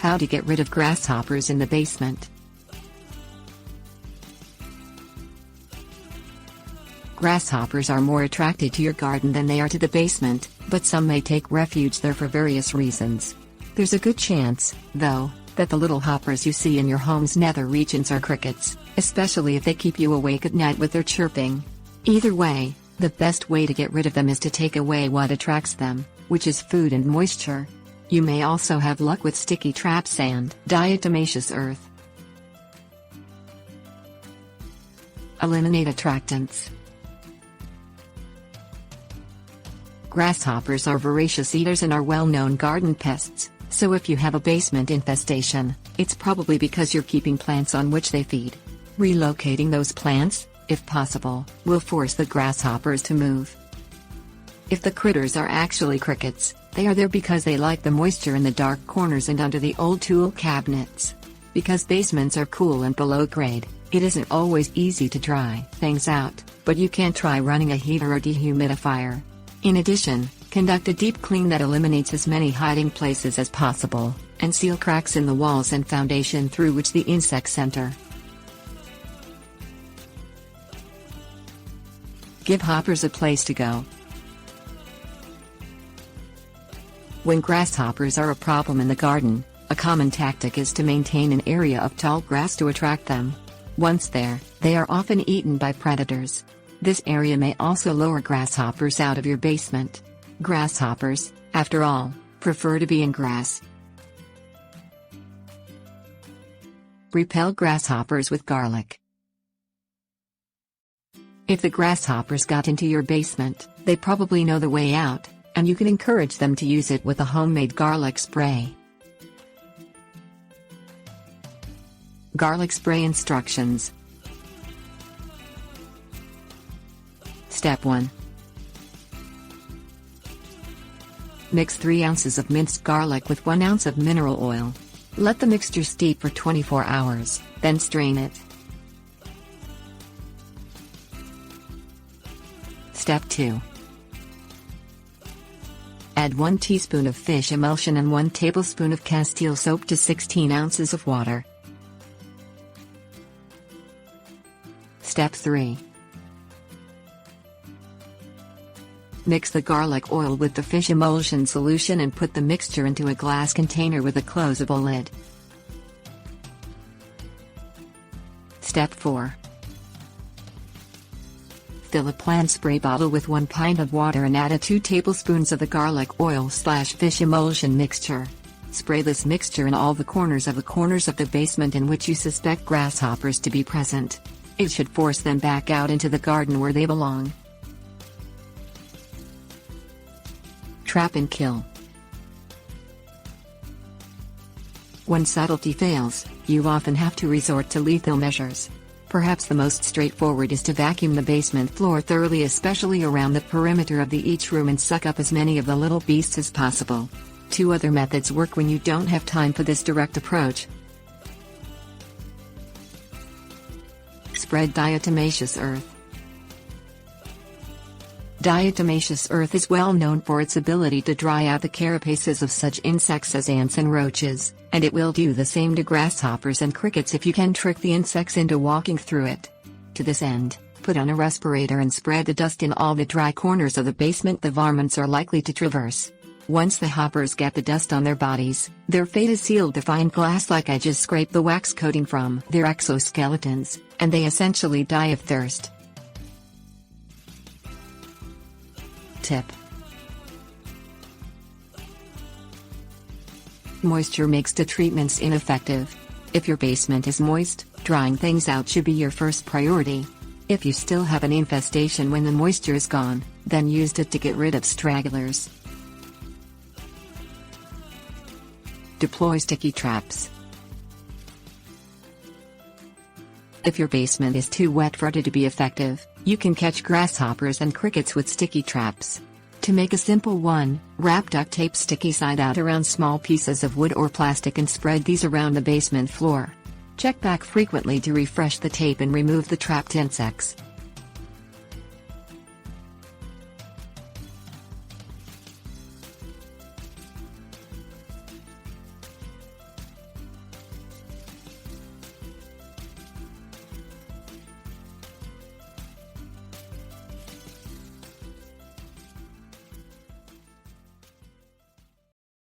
How to get rid of grasshoppers in the basement. Grasshoppers are more attracted to your garden than they are to the basement, but some may take refuge there for various reasons. There's a good chance, though, that the little hoppers you see in your home's nether regions are crickets, especially if they keep you awake at night with their chirping. Either way, the best way to get rid of them is to take away what attracts them, which is food and moisture. You may also have luck with sticky traps and diatomaceous earth. Eliminate attractants. Grasshoppers are voracious eaters and are well-known garden pests, so if you have a basement infestation, it's probably because you're keeping plants on which they feed. Relocating those plants, if possible, will force the grasshoppers to move. If the critters are actually crickets, they are there because they like the moisture in the dark corners and under the old tool cabinets. Because basements are cool and below grade, it isn't always easy to dry things out, but you can try running a heater or dehumidifier. In addition, conduct a deep clean that eliminates as many hiding places as possible, and seal cracks in the walls and foundation through which the insects enter. Give hoppers a place to go. When grasshoppers are a problem in the garden, a common tactic is to maintain an area of tall grass to attract them. Once there, they are often eaten by predators. This area may also lure grasshoppers out of your basement. Grasshoppers, after all, prefer to be in grass. Repel grasshoppers with garlic. If the grasshoppers got into your basement, they probably know the way out, and you can encourage them to use it with a homemade garlic spray. Garlic spray instructions. Step 1. Mix 3 ounces of minced garlic with 1 ounce of mineral oil. Let the mixture steep for 24 hours, then strain it. Step 2. Add 1 teaspoon of fish emulsion and 1 tablespoon of Castile soap to 16 ounces of water. Step 3. Mix the garlic oil with the fish emulsion solution and put the mixture into a glass container with a closable lid. Step 4. Fill a plant spray bottle with 1 pint of water and add 2 tablespoons of the garlic oil/fish emulsion mixture. Spray this mixture in all the corners of the basement in which you suspect grasshoppers to be present. It should force them back out into the garden where they belong. Trap and kill. When subtlety fails, you often have to resort to lethal measures. Perhaps the most straightforward is to vacuum the basement floor thoroughly, especially around the perimeter of each room, and suck up as many of the little beasts as possible. 2 other methods work when you don't have time for this direct approach. Spread diatomaceous earth. Diatomaceous earth is well known for its ability to dry out the carapaces of such insects as ants and roaches, and it will do the same to grasshoppers and crickets if you can trick the insects into walking through it. To this end, put on a respirator and spread the dust in all the dry corners of the basement the varmints are likely to traverse. Once the hoppers get the dust on their bodies, their fate is sealed. The fine glass-like edges scrape the wax coating from their exoskeletons, and they essentially die of thirst. Tip. Moisture makes the treatments ineffective. If your basement is moist, drying things out should be your first priority. If you still have an infestation when the moisture is gone, then use it to get rid of stragglers. Deploy sticky traps. If your basement is too wet for it to be effective, you can catch grasshoppers and crickets with sticky traps. To make a simple one, wrap duct tape sticky side out around small pieces of wood or plastic and spread these around the basement floor. Check back frequently to refresh the tape and remove the trapped insects.